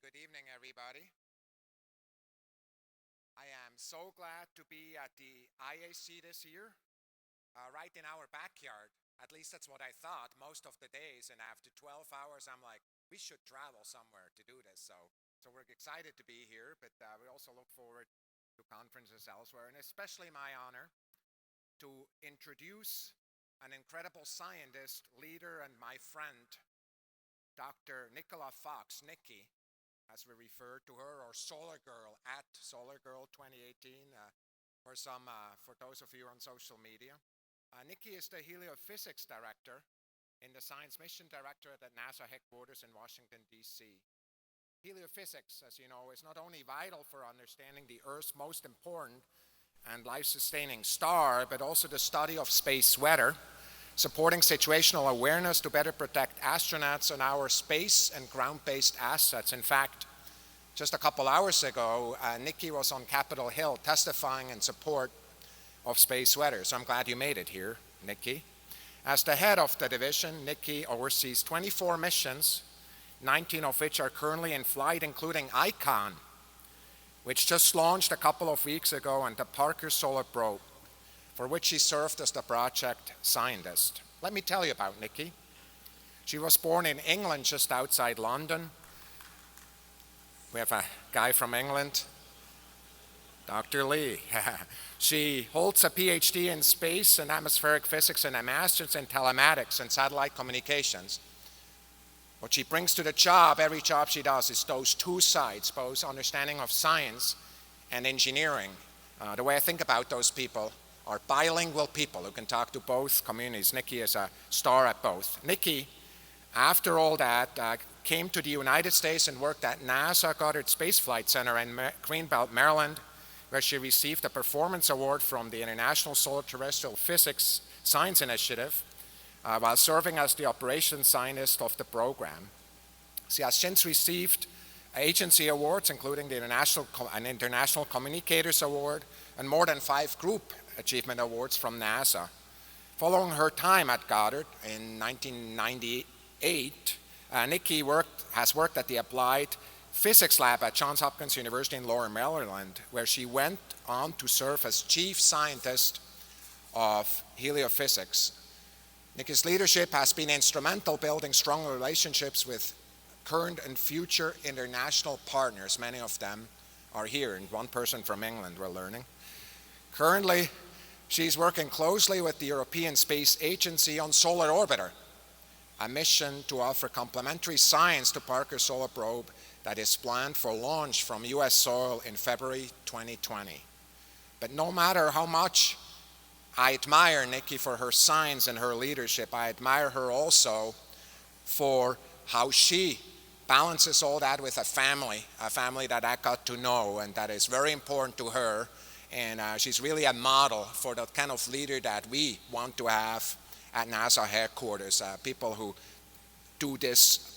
Good evening, everybody. I am so glad to be at the IAC this year, right in our backyard. At least that's what I thought most of the days. And after 12 hours, I'm like, we should travel somewhere to do this. So we're excited to be here, but we also look forward to conferences elsewhere. And especially my honor to introduce an incredible scientist, leader, and my friend, Dr. Nikki Fox, Nikki, as we refer to her, or Solar Girl at Solar Girl 2018 for those of you on social media. Nikki is the heliophysics director in the Science Mission Directorate at NASA headquarters in Washington, D.C. Heliophysics, as you know, is not only vital for understanding the Earth's most important and life-sustaining star, but also the study of space weather, supporting situational awareness to better protect astronauts and our space and ground-based assets. In fact, just a couple hours ago, Nikki was on Capitol Hill testifying in support of space weather. So I'm glad you made it here, Nikki. As the head of the division, Nikki oversees 24 missions, 19 of which are currently in flight, including ICON, which just launched a couple of weeks ago, and the Parker Solar Probe, for which she served as the project scientist. Let me tell you about Nikki. She was born in England, just outside London. We have a guy from England, Dr. Lee. She holds a PhD in space and atmospheric physics and a master's in telematics and satellite communications. What she brings to the job, every job she does, is those two sides, both understanding of science and engineering. The way I think about those people are bilingual people who can talk to both communities. Nikki is a star at both. Nikki, after all that, came to the United States and worked at NASA Goddard Space Flight Center in Greenbelt, Maryland, where she received a performance award from the International Solar Terrestrial Physics Science Initiative while serving as the operations scientist of the program. She has since received agency awards, including the International Communicators Award and more than 5 group achievement awards from NASA. Following her time at Goddard in 1998, Nikki has worked at the Applied Physics Lab at Johns Hopkins University in Lower Maryland, where she went on to serve as chief scientist of heliophysics. Nikki's leadership has been instrumental building strong relationships with current and future international partners. Many of them are here, and one person from England we're learning. Currently, she's working closely with the European Space Agency on Solar Orbiter, a mission to offer complementary science to Parker Solar Probe that is planned for launch from US soil in February 2020. But no matter how much I admire Nikki for her science and her leadership, I admire her also for how she balances all that with a family that I got to know and that is very important to her. And she's really a model for the kind of leader that we want to have at NASA headquarters, people who do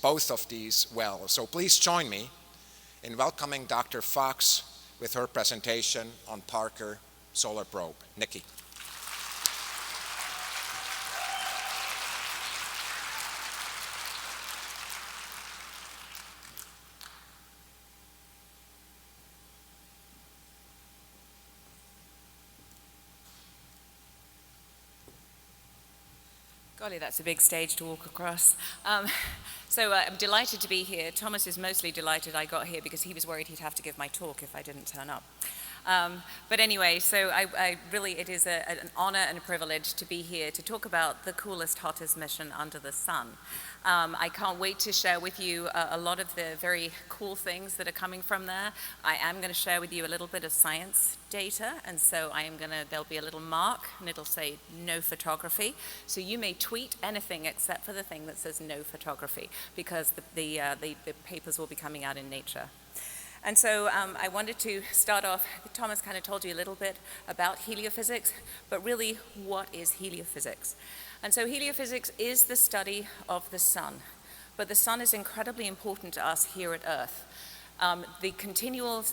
both of these well. So please join me in welcoming Dr. Fox with her presentation on Parker Solar Probe. Nikki. Golly, that's a big stage to walk across. So I'm delighted to be here. Thomas is mostly delighted I got here because he was worried he'd have to give my talk if I didn't turn up. But anyway, so I really, it is an honor and a privilege to be here to talk about the coolest, hottest mission under the sun. I can't wait to share with you a lot of the very cool things that are coming from there. I am going to share with you a little bit of science data, and so there'll be a little mark, and it'll say no photography. So you may tweet anything except for the thing that says no photography, because the papers will be coming out in Nature. And so I wanted to start off, Thomas kind of told you a little bit about heliophysics, but really, what is heliophysics? And so heliophysics is the study of the sun, but the sun is incredibly important to us here at Earth. The continual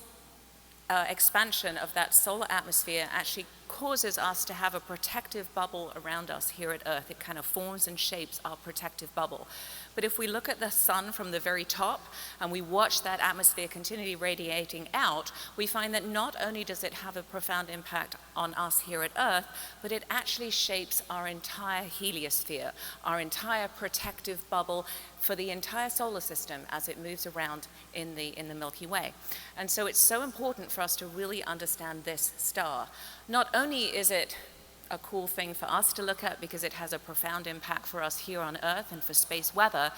expansion of that solar atmosphere actually causes us to have a protective bubble around us here at Earth. It kind of forms and shapes our protective bubble. But if we look at the sun from the very top and we watch that atmosphere continually radiating out, we find that not only does it have a profound impact on us here at Earth, but it actually shapes our entire heliosphere, our entire protective bubble for the entire solar system as it moves around in the Milky Way. And so it's so important for us to really understand this star. Not only is it a cool thing for us to look at because it has a profound impact for us here on Earth and for space weather,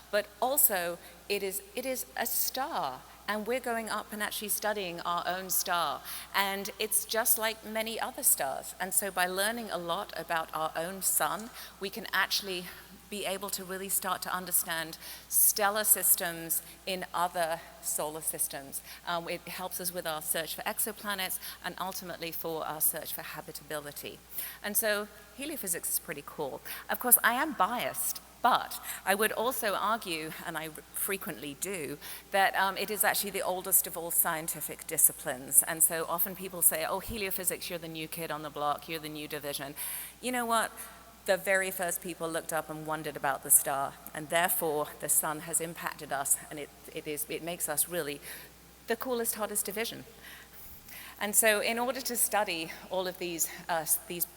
but also it is a star, and we're going up and actually studying our own star, and it's just like many other stars. And so by learning a lot about our own sun, we can actually be able to really start to understand stellar systems in other solar systems. It helps us with our search for exoplanets and ultimately for our search for habitability. And so heliophysics is pretty cool. Of course, I am biased, but I would also argue, and I frequently do, that it is actually the oldest of all scientific disciplines. And so often people say, oh, heliophysics, you're the new kid on the block, you're the new division. You know what? The very first people looked up and wondered about the star, and therefore the sun has impacted us, and it makes us really the coolest, hottest division. And so in order to study all of these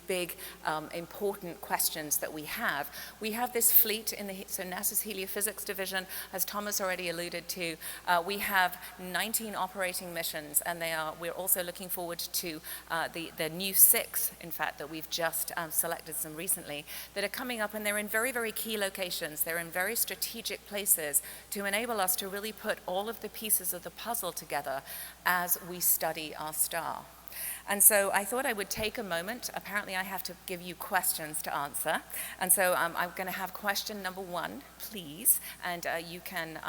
big, important questions that we have this fleet in so NASA's Heliophysics Division, as Thomas already alluded to. We have 19 operating missions, and we're also looking forward to the new 6, in fact, that we've just selected some recently, that are coming up, and they're in very, very key locations. They're in very strategic places to enable us to really put all of the pieces of the puzzle together as we study our star. And so I thought I would take a moment. Apparently I have to give you questions to answer. And so I'm going to have question number 1, please. And you can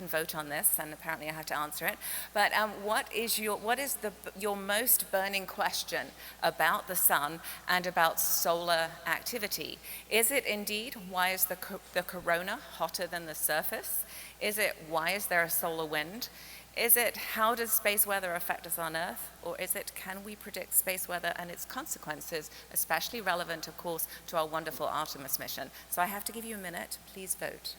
vote on this, and apparently I have to answer it. But what is your most burning question about the sun and about solar activity? Is it indeed, why is the corona hotter than the surface? Is it, why is there a solar wind? Is it, how does space weather affect us on Earth? Or is it, can we predict space weather and its consequences, especially relevant, of course, to our wonderful Artemis mission? So I have to give you a minute. Please vote.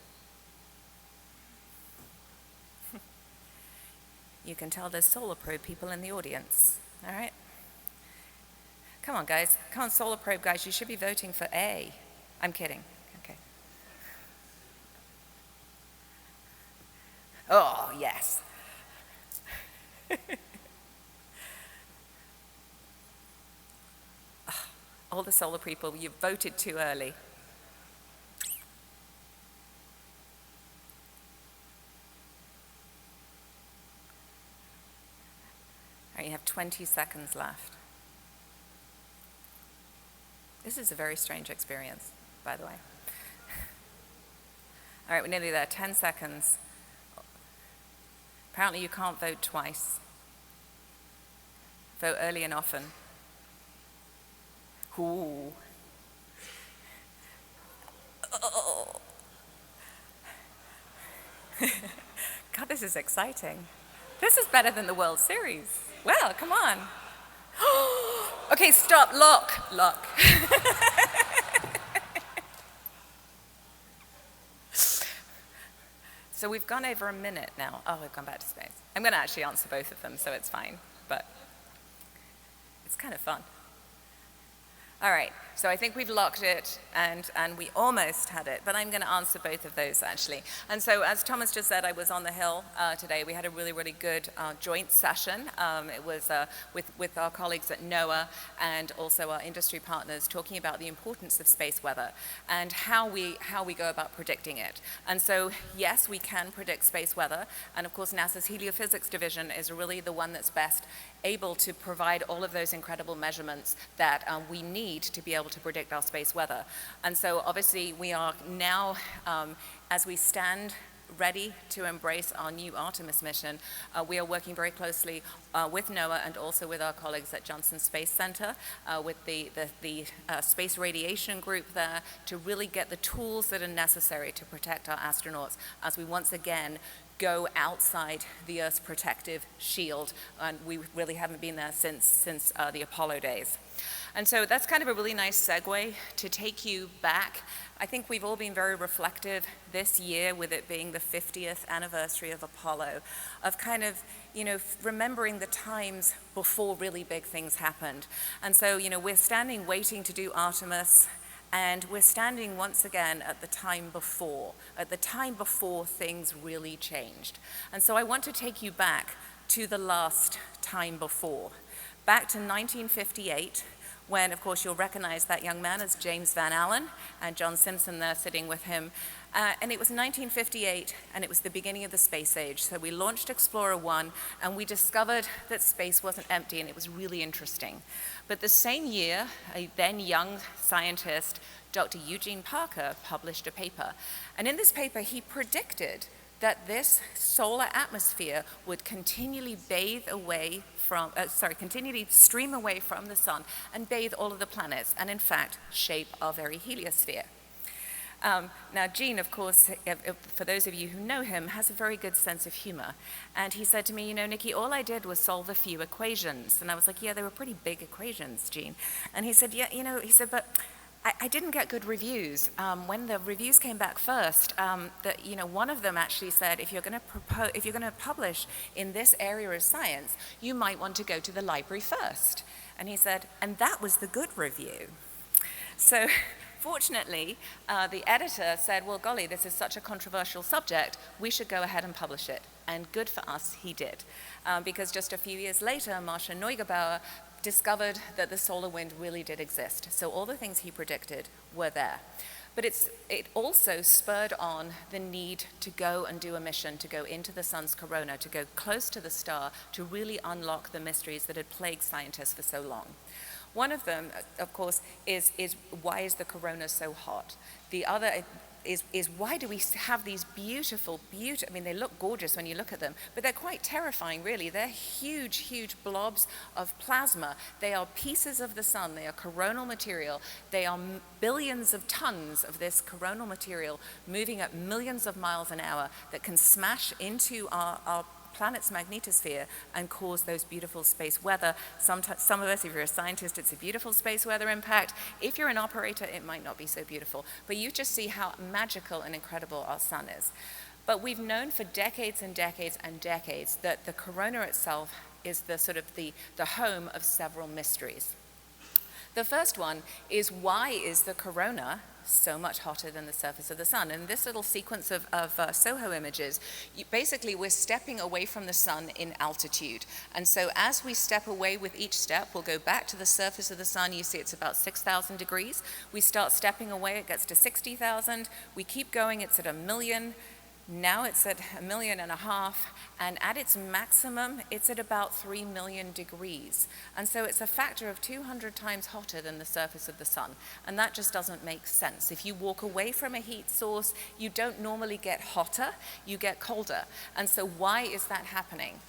You can tell there's solar probe people in the audience, all right? Come on, guys. Come on, solar probe guys. You should be voting for A. I'm kidding. Okay. Oh, yes. All the solar people, you voted too early. All right, you have 20 seconds left. This is a very strange experience, by the way. All right, we're nearly there. 10 seconds. Apparently you can't vote twice. Vote early and often. Ooh. Oh. God, this is exciting. This is better than the World Series. Well, come on. Okay, stop. Lock. So we've gone over a minute now. Oh, we've gone back to space. I'm going to actually answer both of them, so it's fine. But it's kind of fun. All right, so I think we've locked it, and we almost had it, but I'm going to answer both of those, actually. And so, as Thomas just said, I was on the Hill today. We had a really, really good joint session. It was with our colleagues at NOAA and also our industry partners, talking about the importance of space weather and how we go about predicting it. And so, yes, we can predict space weather, and of course, NASA's Heliophysics Division is really the one that's best able to provide all of those incredible measurements that we need to be able to predict our space weather. And so obviously we are now, as we stand ready to embrace our new Artemis mission, we are working very closely with NOAA and also with our colleagues at Johnson Space Center, with the space radiation group there, to really get the tools that are necessary to protect our astronauts as we once again go outside the Earth's protective shield, and we really haven't been there since the Apollo days. And so that's kind of a really nice segue to take you back. I think we've all been very reflective this year, with it being the 50th anniversary of Apollo, of kind of, remembering the times before really big things happened. And so, we're standing waiting to do Artemis, and we're standing once again at the time before things really changed. And so I want to take you back to the last time before, back to 1958, when, of course, you'll recognize that young man as James Van Allen, and John Simpson there sitting with him. And it was 1958, and it was the beginning of the space age. So we launched Explorer 1, and we discovered that space wasn't empty, and it was really interesting. But the same year, a then young scientist, Dr. Eugene Parker, published a paper. And in this paper, he predicted that this solar atmosphere would continually continually stream away from the sun and bathe all of the planets, and in fact, shape our very heliosphere. Now, Gene, of course, for those of you who know him, has a very good sense of humor. And he said to me, Nikki, all I did was solve a few equations. And I was like, yeah, they were pretty big equations, Gene. And he said, yeah, but I didn't get good reviews. When the reviews came back first, one of them actually said, if you're going to publish in this area of science, you might want to go to the library first. And he said, and that was the good review. So fortunately, the editor said, well, golly, this is such a controversial subject, we should go ahead and publish it. And good for us, he did. Because just a few years later, Marcia Neugebauer discovered that the solar wind really did exist. So all the things he predicted were there. But it also spurred on the need to go and do a mission, to go into the sun's corona, to go close to the star, to really unlock the mysteries that had plagued scientists for so long. One of them, of course, is why is the corona so hot? The other is why do we have these beautiful, I mean, they look gorgeous when you look at them, but they're quite terrifying, really. They're huge, huge blobs of plasma. They are pieces of the sun. They are coronal material. They are billions of tons of this coronal material moving at millions of miles an hour that can smash into our planet's magnetosphere and cause those beautiful space weather. Some of us, if you're a scientist, it's a beautiful space weather impact. If you're an operator, it might not be so beautiful. But you just see how magical and incredible our sun is. But we've known for decades and decades and decades that the corona itself is the home of several mysteries. The first one is, why is the corona so much hotter than the surface of the sun? And this little sequence of SOHO images, basically we're stepping away from the sun in altitude. And so as we step away with each step, we'll go back to the surface of the sun. You see it's about 6,000 degrees. We start stepping away, it gets to 60,000. We keep going, it's at 1 million. Now it's at 1.5 million, and at its maximum, it's at about 3 million degrees. And so it's a factor of 200 times hotter than the surface of the sun. And that just doesn't make sense. If you walk away from a heat source, you don't normally get hotter, you get colder. And so why is that happening?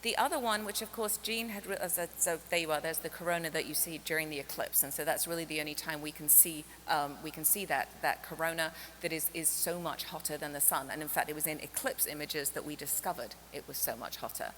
The other one, which of course Gene had, so there you are, there's the corona that you see during the eclipse. And so that's really the only time we can see that corona that is so much hotter than the sun. And in fact, it was in eclipse images that we discovered it was so much hotter.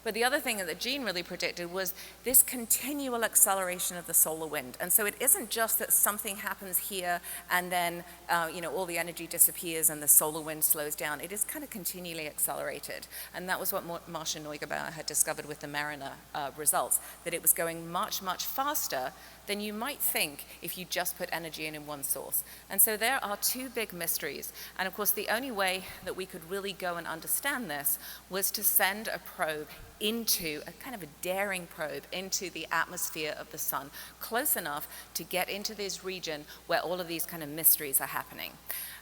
But the other thing that Gene really predicted was this continual acceleration of the solar wind. And so it isn't just that something happens here and then all the energy disappears and the solar wind slows down. It is kind of continually accelerated. And that was what Marcia Neugebauer had discovered with the Mariner results, that it was going much, much faster than you might think if you just put energy in one source. And so there are two big mysteries. And of course, the only way that we could really go and understand this was to send a probe into, a kind of a daring probe, into the atmosphere of the sun, close enough to get into this region where all of these kind of mysteries are happening.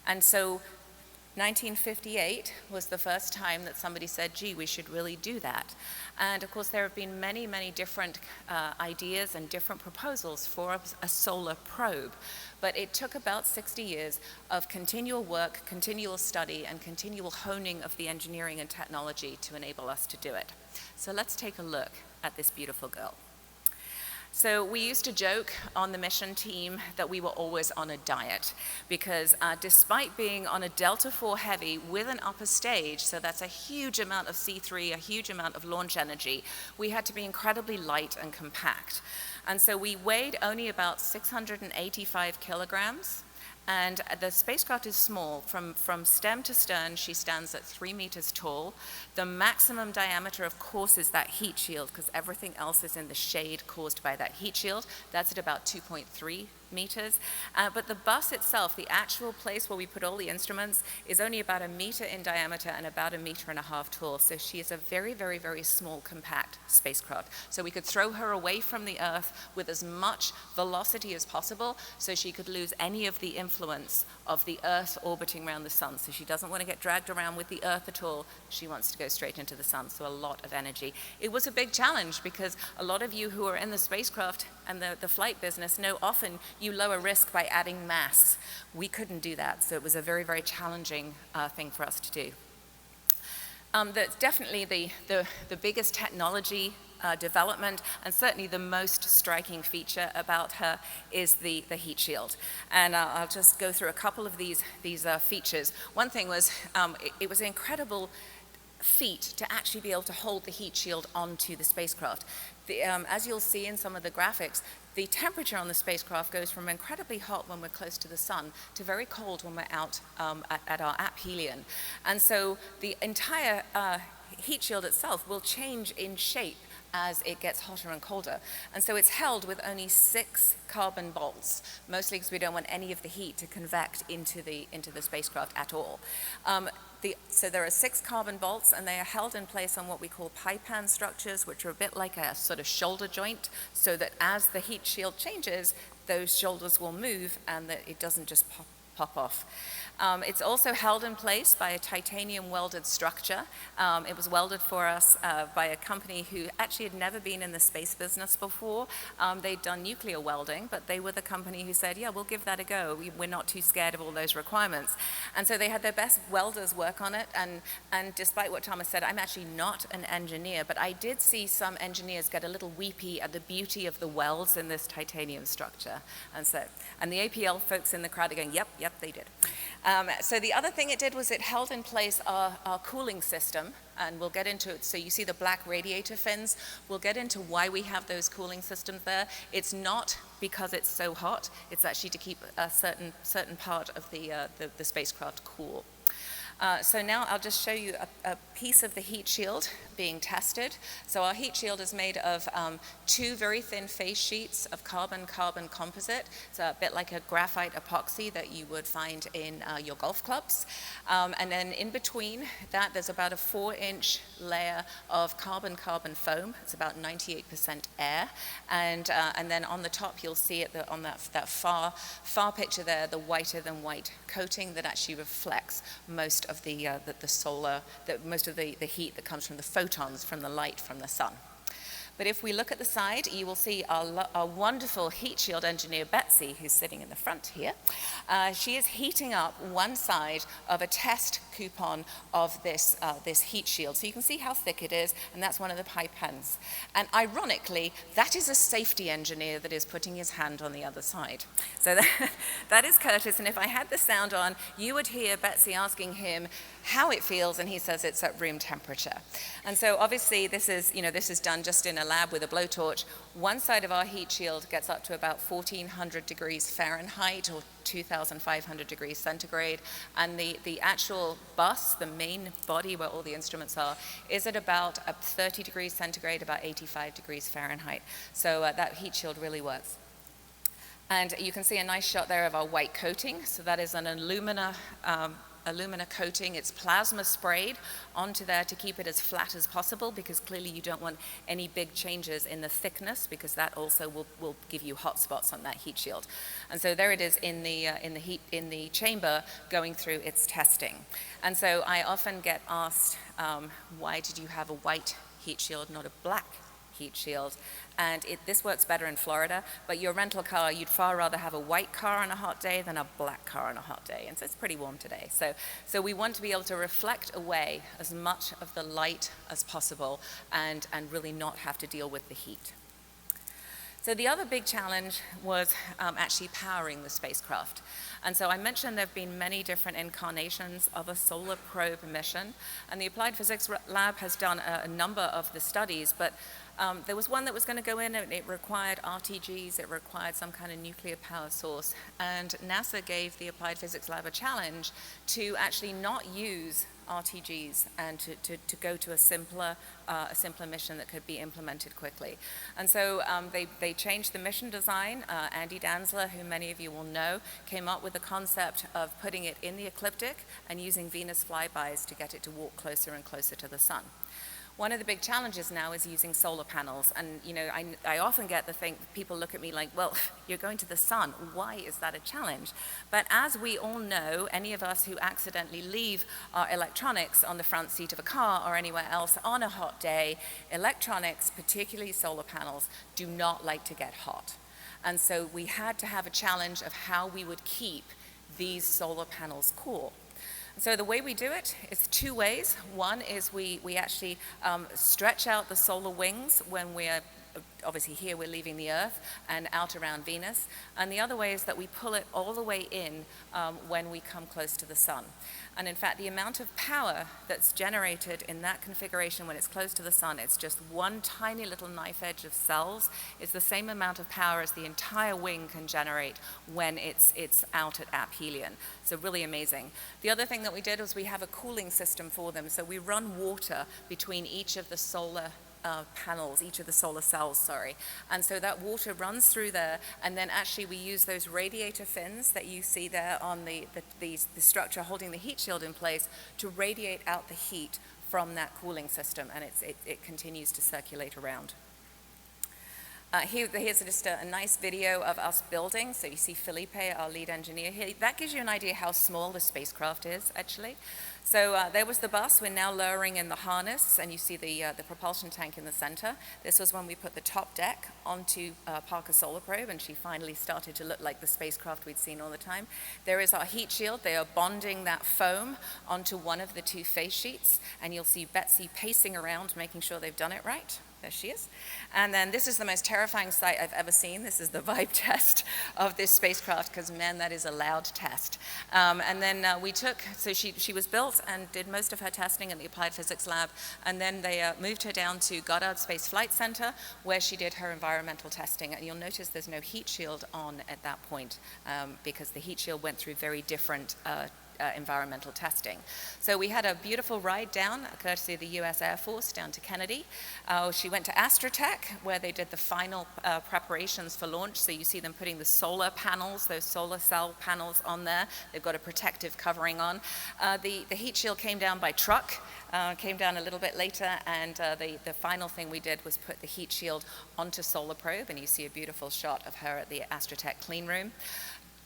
And so 1958 was the first time that somebody said, gee, we should really do that. And of course, there have been many, many different ideas and different proposals for a solar probe. But it took about 60 years of continual work, continual study, and continual honing of the engineering and technology to enable us to do it. So let's take a look at this beautiful girl. So we used to joke on the mission team that we were always on a diet because despite being on a Delta IV Heavy with an upper stage, so that's a huge amount of C3, a huge amount of launch energy, we had to be incredibly light and compact. And so we weighed only about 685 kilograms. And the spacecraft is small. From stem to stern, she stands at 3 meters tall. The maximum diameter, of course, is that heat shield, because everything else is in the shade caused by that heat shield. That's at about 2.3 meters. But the bus itself, the actual place where we put all the instruments, is only about 1 meter in diameter and about 1.5 meters tall. So she is a very, very, very small, compact spacecraft. So we could throw her away from the Earth with as much velocity as possible so she could lose any of the influence of the Earth orbiting around the sun. So she doesn't want to get dragged around with the Earth at all. She wants to go straight into the sun, so a lot of energy. It was a big challenge because a lot of you who are in the spacecraft and the flight business know often you lower risk by adding mass. We couldn't do that, so it was a very, very challenging thing for us to do. That's definitely the biggest technology development, and certainly the most striking feature about her is the heat shield. And I'll just go through a couple of these features. One thing was, it was an incredible feat to actually be able to hold the heat shield onto the spacecraft. As you'll see in some of the graphics, the temperature on the spacecraft goes from incredibly hot when we're close to the sun to very cold when we're out at our aphelion. And so the entire heat shield itself will change in shape as it gets hotter and colder. And so it's held with only 6 carbon bolts, mostly because we don't want any of the heat to convect into the spacecraft at all. So there are 6 carbon bolts, and they are held in place on what we call pipan structures, which are a bit like a sort of shoulder joint, so that as the heat shield changes, those shoulders will move and that it doesn't just pop off. It's also held in place by a titanium welded structure. It was welded for us by a company who actually had never been in the space business before. They'd done nuclear welding, but they were the company who said, yeah, we'll give that a go. We're not too scared of all those requirements. And so they had their best welders work on it. And despite what Thomas said, I'm actually not an engineer, but I did see some engineers get a little weepy at the beauty of the welds in this titanium structure. And the APL folks in the crowd are going, yep, they did. So the other thing it did was it held in place our cooling system, and we'll get into it. So you see the black radiator fins. We'll get into why we have those cooling systems there. It's not because it's so hot. It's actually to keep a certain part of the spacecraft cool. So now I'll just show you a piece of the heat shield being tested. So our heat shield is made of 2 very thin face sheets of carbon-carbon composite. It's a bit like a graphite epoxy that you would find in your golf clubs. And then in between that, there's about a 4-inch layer of carbon-carbon foam. It's about 98% air. And then on the top, you'll see it on that far picture there, the whiter than white coating that actually reflects most of the solar, most of the heat that comes from the photons from the light from the sun. But if we look at the side, you will see our wonderful heat shield engineer, Betsy, who's sitting in the front here. She is heating up one side of a test coupon of this heat shield. So you can see how thick it is, and that's one of the pipans. And ironically, that is a safety engineer that is putting his hand on the other side. So that is Curtis, and if I had the sound on, you would hear Betsy asking him how it feels, and he says it's at room temperature. And so obviously this is done just in a lab with a blowtorch. One side of our heat shield gets up to about 1,400 degrees Fahrenheit or 2,500 degrees centigrade, and the actual bus, the main body where all the instruments are, is at about 30 degrees centigrade, about 85 degrees Fahrenheit. So that heat shield really works. And you can see a nice shot there of our white coating. So that is an alumina coating. It's plasma sprayed onto there to keep it as flat as possible, because clearly you don't want any big changes in the thickness, because that also will give you hot spots on that heat shield. And so there it is in the chamber going through its testing. And so I often get asked, why did you have a white heat shield, not a black heat shield? And this works better in Florida, but your rental car, you'd far rather have a white car on a hot day than a black car on a hot day. And so it's pretty warm today. So we want to be able to reflect away as much of the light as possible and really not have to deal with the heat. So the other big challenge was actually powering the spacecraft. And so I mentioned there have been many different incarnations of a solar probe mission, and the Applied Physics Lab has done a number of the studies, but there was one that was going to go in, and it required RTGs, it required some kind of nuclear power source, and NASA gave the Applied Physics Lab a challenge to actually not use RTGs and to go to a simpler mission that could be implemented quickly. And so they changed the mission design. Andy Danzler, who many of you will know, came up with the concept of putting it in the ecliptic and using Venus flybys to get it to walk closer and closer to the sun. One of the big challenges now is using solar panels, and you know, I often get the thing, people look at me like, well, you're going to the sun, why is that a challenge? But as we all know, any of us who accidentally leave our electronics on the front seat of a car or anywhere else on a hot day, electronics, particularly solar panels, do not like to get hot. And so we had to have a challenge of how we would keep these solar panels cool. So the way we do it is two ways. One is we actually stretch out the solar wings when we're, obviously here we're leaving the Earth and out around Venus. And the other way is that we pull it all the way in when we come close to the sun. And in fact, the amount of power that's generated in that configuration when it's close to the sun, it's just one tiny little knife edge of cells, is the same amount of power as the entire wing can generate when it's out at aphelion. So really amazing. The other thing that we did was we have a cooling system for them. So we run water between each of the solar panels, each of the solar cells, sorry. And so that water runs through there, and then actually we use those radiator fins that you see there on the structure holding the heat shield in place to radiate out the heat from that cooling system, and it continues to circulate around. Here's just a nice video of us building. So you see Felipe, our lead engineer here. That gives you an idea how small the spacecraft is, actually. So there was the bus. We're now lowering in the harness, and you see the propulsion tank in the center. This was when we put the top deck onto Parker Solar Probe, and she finally started to look like the spacecraft we'd seen all the time. There is our heat shield. They are bonding that foam onto one of the two face sheets, and you'll see Betsy pacing around, making sure they've done it right. There she is. And then this is the most terrifying sight I've ever seen. This is the vibe test of this spacecraft, because man, that is a loud test. And then so she was built and did most of her testing in the Applied Physics Lab, and then they moved her down to Goddard Space Flight Center, where she did her environmental testing. And you'll notice there's no heat shield on at that point, because the heat shield went through very different environmental testing. So we had a beautiful ride down, courtesy of the US Air Force, down to Kennedy. She went to Astrotech, where they did the final preparations for launch. So you see them putting the solar panels, those solar cell panels on there. They've got a protective covering on. The heat shield came down by truck, came down a little bit later, and the final thing we did was put the heat shield onto Solar Probe, and you see a beautiful shot of her at the Astrotech clean room.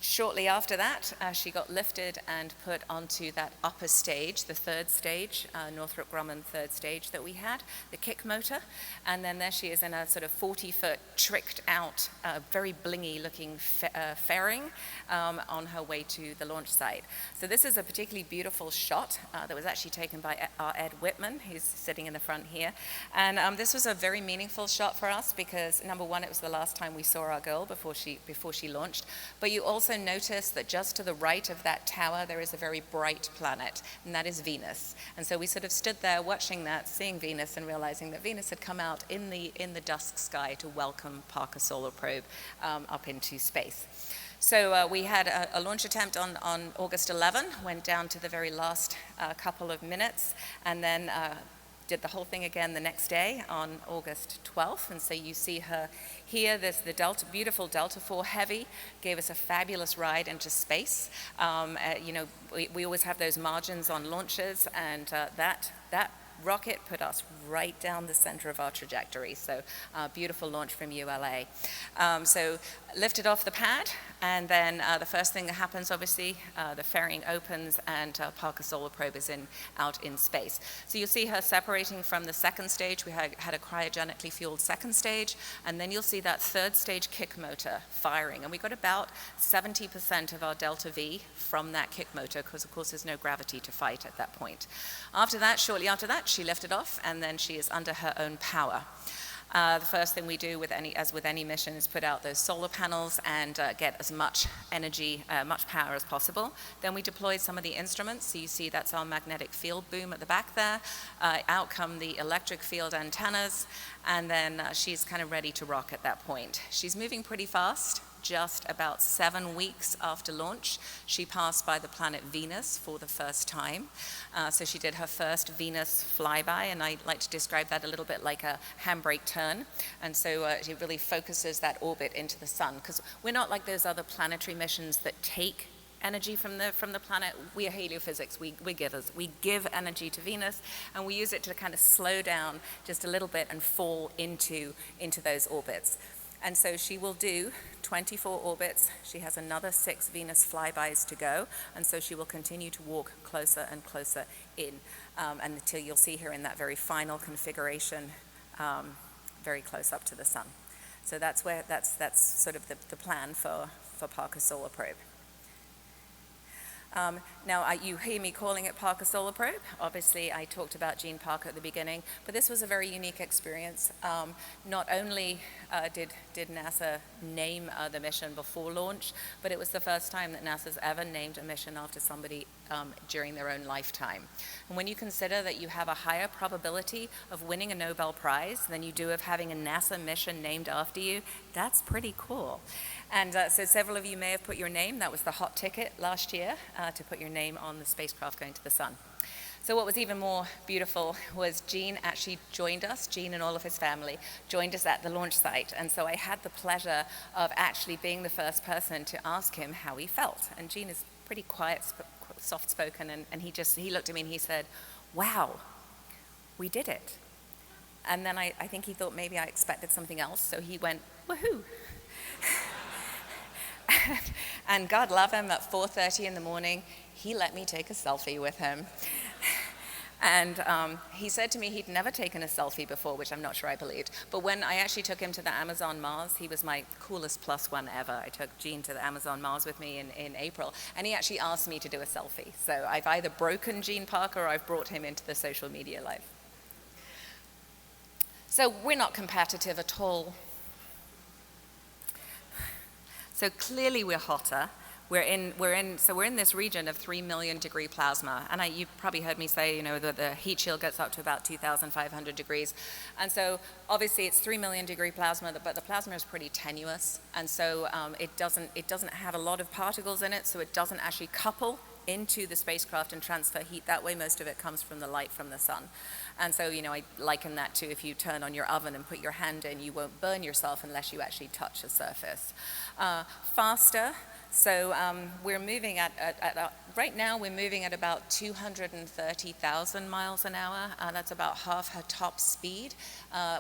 Shortly after that, she got lifted and put onto that upper stage, the third stage, Northrop Grumman third stage that we had, the kick motor. And then there she is in a sort of 40-foot tricked out, very blingy looking fairing on her way to the launch site. So this is a particularly beautiful shot that was actually taken by our Ed Whitman, who's sitting in the front here. And this was a very meaningful shot for us because, number one, it was the last time we saw our girl before she launched. But you also notice that just to the right of that tower there is a very bright planet, and that is Venus. And so we sort of stood there watching that, seeing Venus, and realizing that Venus had come out in the dusk sky to welcome Parker Solar Probe up into space. So we had a launch attempt on August 11, went down to the very last couple of minutes, and then did the whole thing again the next day on August 12th. And so you see her here. There's the beautiful Delta IV Heavy, gave us a fabulous ride into space. You know, we always have those margins on launches, and that rocket put us right down the center of our trajectory. So beautiful launch from ULA. So lifted off the pad, and then the first thing that happens, obviously, the fairing opens, and Parker Solar Probe is out in space. So you'll see her separating from the second stage. We had a cryogenically fueled second stage, and then you'll see that third stage kick motor firing. And we got about 70% of our delta V from that kick motor, because of course there's no gravity to fight at that point. After that, shortly after that, she lifted off, and then she is under her own power. The first thing we do as with any mission is put out those solar panels and get as much energy, much power as possible. Then we deployed some of the instruments. So you see that's our magnetic field boom at the back there. Out come the electric field antennas, and then she's kind of ready to rock at that point. She's moving pretty fast. Just about 7 weeks after launch, she passed by the planet Venus for the first time. So she did her first Venus flyby, and I like to describe that a little bit like a handbrake turn. And so it really focuses that orbit into the sun, because we're not like those other planetary missions that take energy from the planet. We are heliophysics, we givers. We give energy to Venus, and we use it to kind of slow down just a little bit and fall into those orbits. And so she will do 24 orbits. She has another 6 Venus flybys to go, and so she will continue to walk closer and closer in, and until you'll see her in that very final configuration, very close up to the sun. So that's sort of the plan for Parker Solar Probe. Now, you hear me calling it Parker Solar Probe. Obviously, I talked about Gene Parker at the beginning, but this was a very unique experience. Not only did NASA name the mission before launch, but it was the first time that NASA's ever named a mission after somebody during their own lifetime. And when you consider that you have a higher probability of winning a Nobel Prize than you do of having a NASA mission named after you, that's pretty cool. And so several of you may have put your name, that was the hot ticket last year, to put your name on the spacecraft going to the sun. So what was even more beautiful was Gene actually joined us, Gene and all of his family, joined us at the launch site. And so I had the pleasure of actually being the first person to ask him how he felt. And Gene is pretty quiet, soft-spoken, and he looked at me and he said, "Wow, we did it." And then I think he thought maybe I expected something else, so he went, "Woohoo." And God love him, at 4:30 in the morning, he let me take a selfie with him. And he said to me he'd never taken a selfie before, which I'm not sure I believed. But when I actually took him to the Amazon Mars, he was my coolest plus one ever. I took Gene to the Amazon Mars with me in April, and he actually asked me to do a selfie. So I've either broken Gene Parker or I've brought him into the social media life. So we're not competitive at all. So clearly we're hotter. We're in this region of 3 million degree plasma. And you probably heard me say, that the heat shield gets up to about 2,500 degrees. And so obviously it's 3 million degree plasma, but the plasma is pretty tenuous. And so it doesn't have a lot of particles in it, so it doesn't actually couple into the spacecraft and transfer heat. That way most of it comes from the light from the sun. And so, I liken that to if you turn on your oven and put your hand in, you won't burn yourself unless you actually touch a surface. Faster, so we're moving right now we're moving at about 230,000 miles an hour. That's about half her top speed.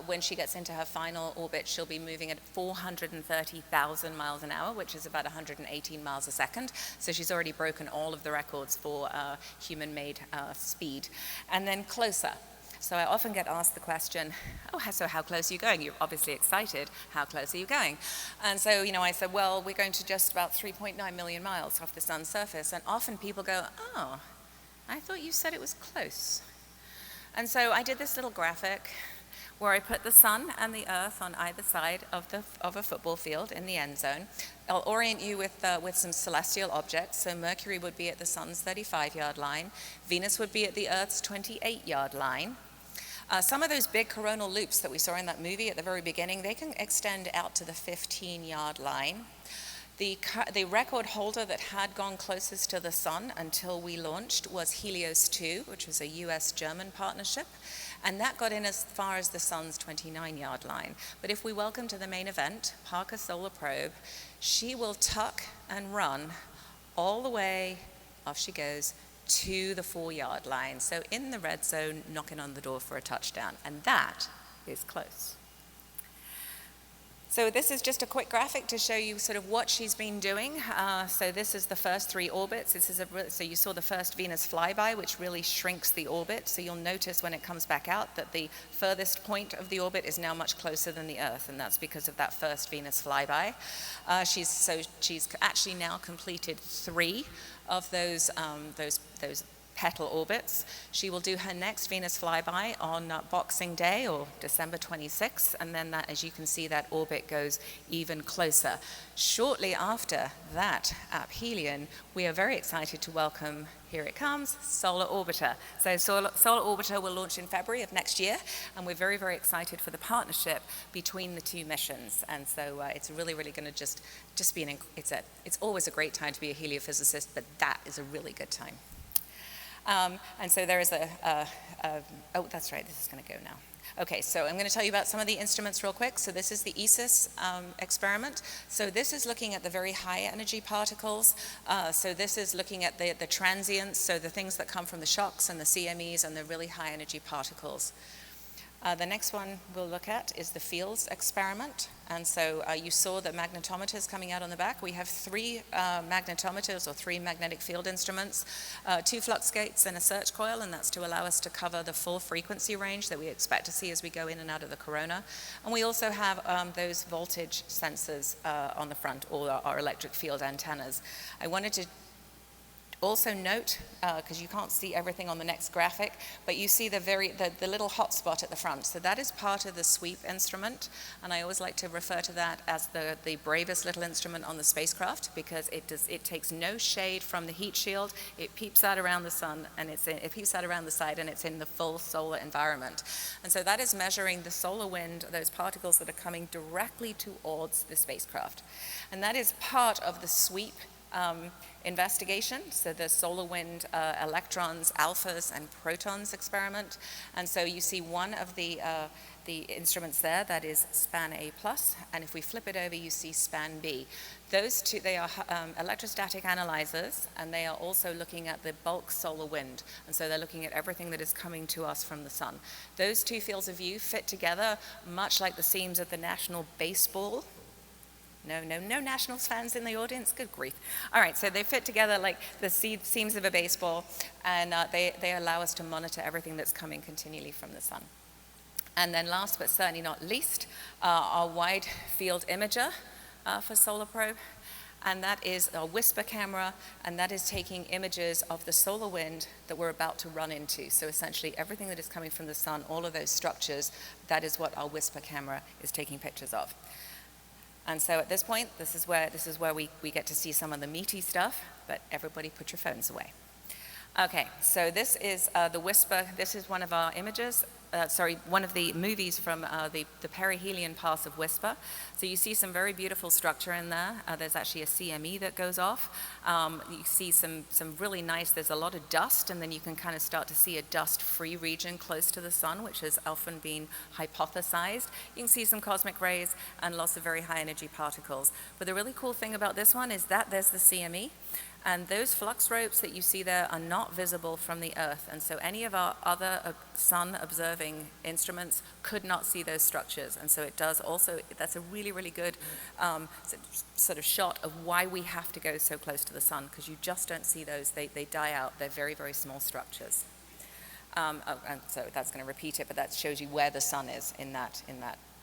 When she gets into her final orbit, she'll be moving at 430,000 miles an hour, which is about 118 miles a second. So she's already broken all of the records for human-made speed. And then closer. So I often get asked the question, so how close are you going? You're obviously excited. How close are you going? And so, I said, well, we're going to just about 3.9 million miles off the sun's surface. And often people go, oh, I thought you said it was close. And so I did this little graphic where I put the sun and the earth on either side of a football field in the end zone. I'll orient you with some celestial objects. So Mercury would be at the sun's 35-yard line. Venus would be at the earth's 28-yard line. Some of those big coronal loops that we saw in that movie at the very beginning, they can extend out to the 15-yard line. The record holder that had gone closest to the sun until we launched was Helios 2, which was a US-German partnership, and that got in as far as the sun's 29-yard line. But if we welcome to the main event, Parker Solar Probe, she will tuck and run all the way, off she goes, to the 4-yard line. So in the red zone, knocking on the door for a touchdown. And that is close. So this is just a quick graphic to show you sort of what she's been doing. So this is the first 3 orbits. So you saw the first Venus flyby, which really shrinks the orbit. So you'll notice when it comes back out that the furthest point of the orbit is now much closer than the Earth, and that's because of that first Venus flyby. She's actually now completed 3 of those petal orbits. She will do her next Venus flyby on Boxing Day, or December 26th, and then that, as you can see, that orbit goes even closer. Shortly after that aphelion, we are very excited to welcome, here it comes, Solar Orbiter. So Solar Orbiter will launch in February of next year, and we're very, very excited for the partnership between the two missions. And so it's really, really going to just be it's always a great time to be a heliophysicist, but that is a really good time. And so there is oh, that's right, this is going to go now. Okay, so I'm going to tell you about some of the instruments real quick. So this is the ISIS experiment. So this is looking at the very high energy particles. So this is looking at the transients, so the things that come from the shocks and the CMEs and the really high energy particles. The next one we'll look at is the fields experiment. And so you saw the magnetometers coming out on the back. We have 3 magnetometers, or 3 magnetic field instruments, 2 flux gates and a search coil, and that's to allow us to cover the full frequency range that we expect to see as we go in and out of the corona. And we also have those voltage sensors on the front, or our electric field antennas. I wanted to also note, because you can't see everything on the next graphic, but you see the little hot spot at the front. So that is part of the sweep instrument, and I always like to refer to that as the bravest little instrument on the spacecraft, because it takes no shade from the heat shield. It peeps out around the sun, and it peeps out around the side, and it's in the full solar environment. And so that is measuring the solar wind, those particles that are coming directly towards the spacecraft. And that is part of the sweep investigation, so the solar wind electrons, alphas, and protons experiment. And so you see one of the instruments there, that is span A+, and if we flip it over, you see span B. Those two, they are electrostatic analyzers, and they are also looking at the bulk solar wind, and so they're looking at everything that is coming to us from the sun. Those two fields of view fit together much like the seams of the national baseball. No Nationals fans in the audience? Good grief. All right, so they fit together like the seams of a baseball, and they allow us to monitor everything that's coming continually from the sun. And then last but certainly not least, our wide field imager for Solar Probe, and that is a whisper camera, and that is taking images of the solar wind that we're about to run into. So essentially everything that is coming from the sun, all of those structures, that is what our whisper camera is taking pictures of. And so at this point, this is where we get to see some of the meaty stuff, but everybody put your phones away. Okay, so this is the Whisper. This is one of our images, one of the movies from the perihelion pass of Whisper. So you see some very beautiful structure in there. There's actually a CME that goes off. You see some really nice, there's a lot of dust, and then you can kind of start to see a dust-free region close to the sun, which has often been hypothesized. You can see some cosmic rays and lots of very high energy particles. But the really cool thing about this one is that there's the CME. And those flux ropes that you see there are not visible from the Earth. And so any of our other sun-observing instruments could not see those structures. And so it does also, that's a really, really good sort of shot of why we have to go so close to the sun, because you just don't see those. They die out. They're very, very small structures. And so that's going to repeat it, but that shows you where the sun is in that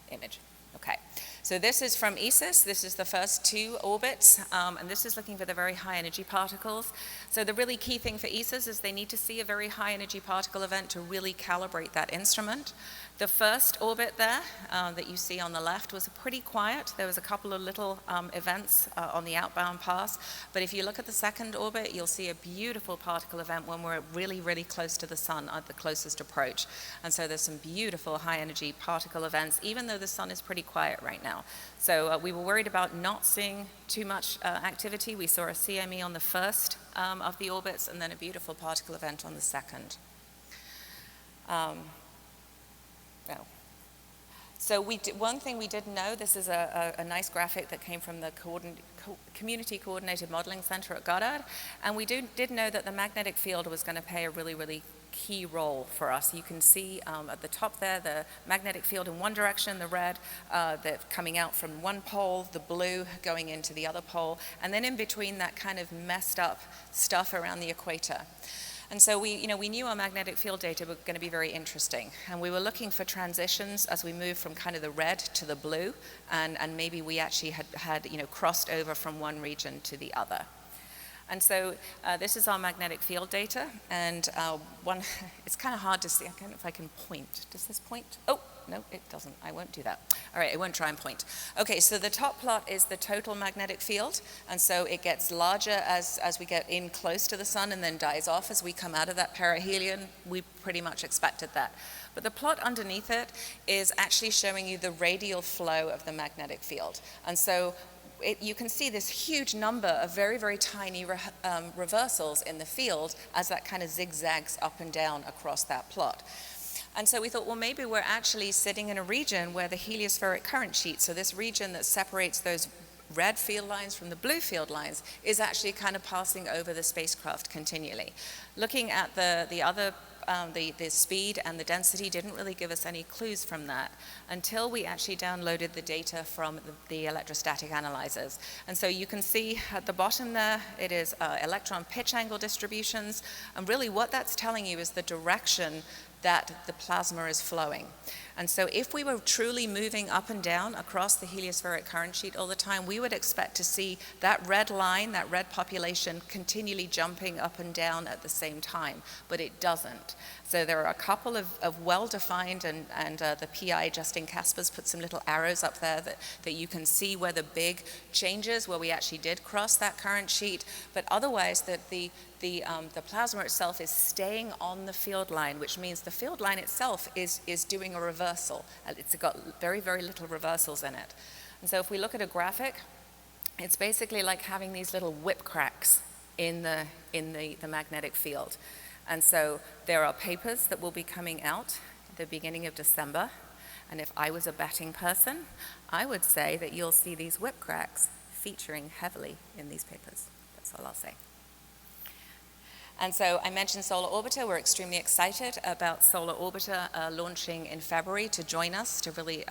image. Okay, so this is from ISIS. This is the first 2 orbits, and this is looking for the very high energy particles. So the really key thing for ISIS is they need to see a very high energy particle event to really calibrate that instrument. The first orbit there that you see on the left was pretty quiet. There was a couple of little events on the outbound pass, but if you look at the second orbit, you'll see a beautiful particle event when we're really, really close to the sun at the closest approach. And so there's some beautiful high energy particle events, even though the sun is pretty quiet right now. So we were worried about not seeing too much activity. We saw a CME on the first of the orbits, and then a beautiful particle event on the second. So one thing we did know, this is a nice graphic that came from the Community Coordinated Modeling Center at Goddard, and we did know that the magnetic field was going to play a really, really key role for us. You can see at the top there the magnetic field in one direction, the red, that's coming out from one pole, the blue going into the other pole, and then in between that kind of messed up stuff around the equator. And so we knew our magnetic field data were going to be very interesting, and we were looking for transitions as we moved from kind of the red to the blue, and maybe we actually had crossed over from one region to the other. And so this is our magnetic field data, and it's kind of hard to see. I don't know if I can point. Does this point? Oh, no, it doesn't. I won't do that. All right, I won't try and point. Okay, so the top plot is the total magnetic field, and so it gets larger as we get in close to the sun and then dies off as we come out of that perihelion. We pretty much expected that. But the plot underneath it is actually showing you the radial flow of the magnetic field. And so you can see this huge number of very, very tiny reversals in the field as that kind of zigzags up and down across that plot. And so we thought, well, maybe we're actually sitting in a region where the heliospheric current sheet, so this region that separates those red field lines from the blue field lines, is actually kind of passing over the spacecraft continually. Looking at the other the speed and the density didn't really give us any clues from that until we actually downloaded the data from the electrostatic analyzers. And so you can see at the bottom there, it is electron pitch angle distributions, and really what that's telling you is the direction that the plasma is flowing. And so if we were truly moving up and down across the heliospheric current sheet all the time, we would expect to see that red line, that red population, continually jumping up and down at the same time, but it doesn't. So there are a couple of well-defined, and the PI, Justin Casper's, put some little arrows up there that you can see where the big changes, where we actually did cross that current sheet, but otherwise that the plasma itself is staying on the field line, which means the field line itself is doing a reversal. It's got very, very little reversals in it. And so if we look at a graphic, it's basically like having these little whip cracks in the magnetic field. And so there are papers that will be coming out at the beginning of December. And if I was a betting person, I would say that you'll see these whip cracks featuring heavily in these papers. That's all I'll say. And so I mentioned Solar Orbiter. We're extremely excited about Solar Orbiter launching in February to join us to really,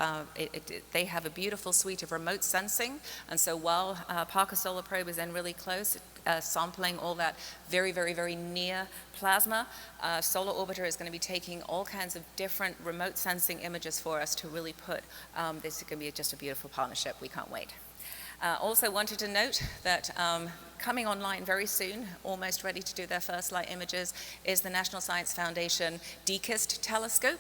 they have a beautiful suite of remote sensing. And so while Parker Solar Probe is then really close, sampling all that very, very, very near plasma, Solar Orbiter is going to be taking all kinds of different remote sensing images for us to really put, this is going to be just a beautiful partnership. We can't wait. Also wanted to note that coming online very soon, almost ready to do their first light images, is the National Science Foundation DKIST telescope.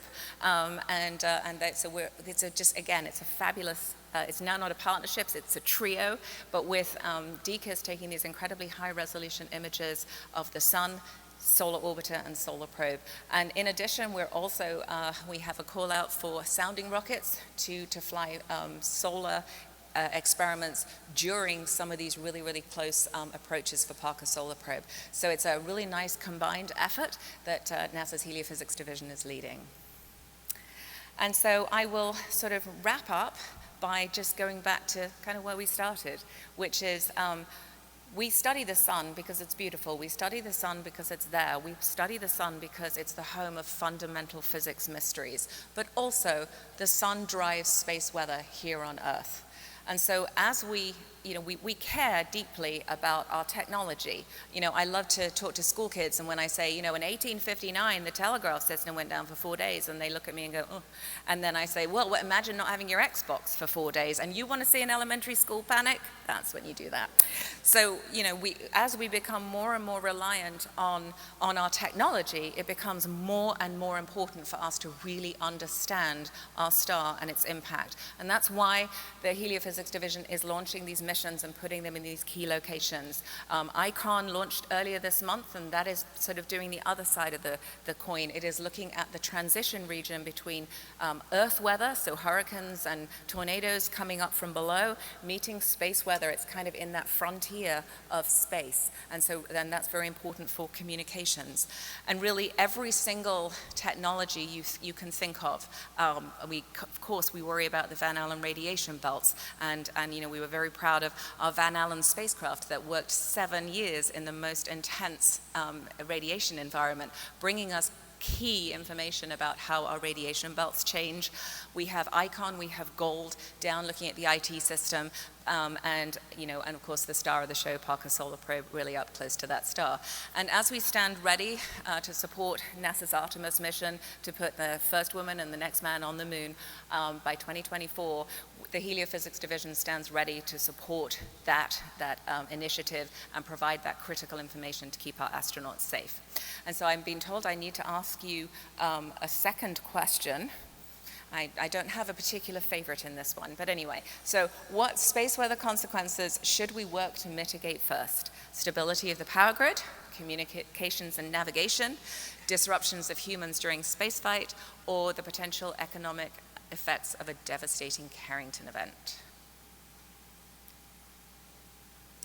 It's a fabulous, it's now not a partnership, it's a trio, but with DKIST taking these incredibly high resolution images of the sun, Solar Orbiter and Solar Probe. And in addition, we're also, we have a call out for sounding rockets to fly solar experiments during some of these really, really close approaches for Parker Solar Probe. So it's a really nice combined effort that NASA's Heliophysics Division is leading. And so I will sort of wrap up by just going back to kind of where we started, which is we study the sun because it's beautiful. We study the sun because it's there. We study the sun because it's the home of fundamental physics mysteries. But also, the sun drives space weather here on Earth. And so as we care deeply about our technology. I love to talk to school kids, and when I say, in 1859, the telegraph system went down for 4 days, and they look at me and go, oh. And then I say, well, imagine not having your Xbox for 4 days, and you want to see an elementary school panic? That's when you do that. So, as we become more and more reliant on our technology, it becomes more and more important for us to really understand our star and its impact. And that's why the Heliophysics Division is launching these missions and putting them in these key locations. ICON launched earlier this month, and that is sort of doing the other side of the coin. It is looking at the transition region between Earth weather, so hurricanes and tornadoes coming up from below, meeting space weather. It's kind of in that frontier of space. And so then that's very important for communications. And really every single technology you can think of. Of course, we worry about the Van Allen radiation belts, and we were very proud of our Van Allen spacecraft that worked 7 years in the most intense radiation environment, bringing us key information about how our radiation belts change. We have ICON, we have GOLD down looking at the IT system, and of course the star of the show, Parker Solar Probe, really up close to that star. And as we stand ready to support NASA's Artemis mission to put the first woman and the next man on the moon by 2024, the Heliophysics Division stands ready to support that initiative and provide that critical information to keep our astronauts safe. And so I'm being told I need to ask you a second question. I don't have a particular favorite in this one, but anyway. So what space weather consequences should we work to mitigate first? Stability of the power grid, communications and navigation, disruptions of humans during spaceflight, or the potential economic effects of a devastating Carrington event?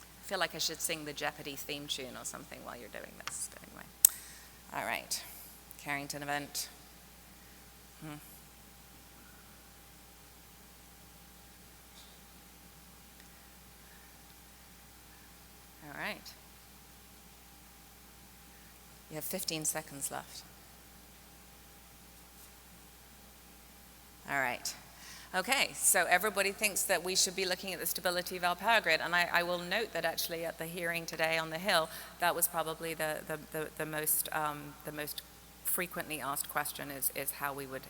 I feel like I should sing the Jeopardy theme tune or something while you're doing this, but anyway. All right, Carrington event. All right. You have 15 seconds left. All right. Okay, so everybody thinks that we should be looking at the stability of our power grid, and I will note that actually at the hearing today on the Hill, that was probably the most frequently asked question is how we would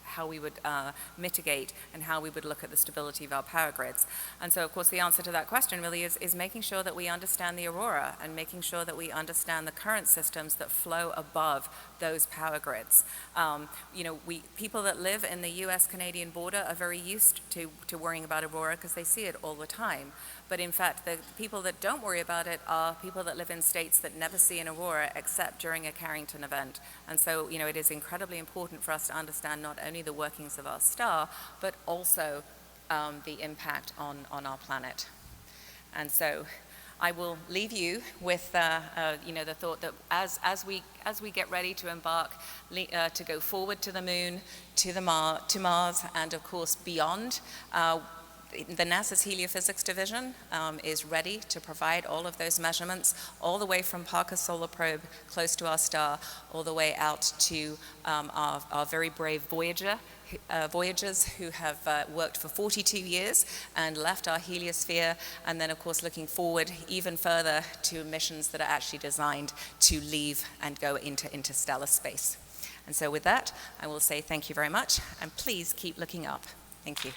mitigate and how we would look at the stability of our power grids. And so of course the answer to that question really is making sure that we understand the aurora and making sure that we understand the current systems that flow above those power grids. People that live in the US-Canadian border are very used to worrying about aurora because they see it all the time. But in fact, the people that don't worry about it are people that live in states that never see an aurora except during a Carrington event. And so, it is incredibly important for us to understand not only the workings of our star, but also the impact on our planet. And so, I will leave you with the thought that as we get ready to embark to go forward to the moon, to Mars, and of course beyond. The NASA's Heliophysics Division is ready to provide all of those measurements, all the way from Parker's Solar Probe close to our star, all the way out to our very brave Voyagers who have worked for 42 years and left our heliosphere, and then of course looking forward even further to missions that are actually designed to leave and go into interstellar space. And so with that, I will say thank you very much, and please keep looking up. Thank you.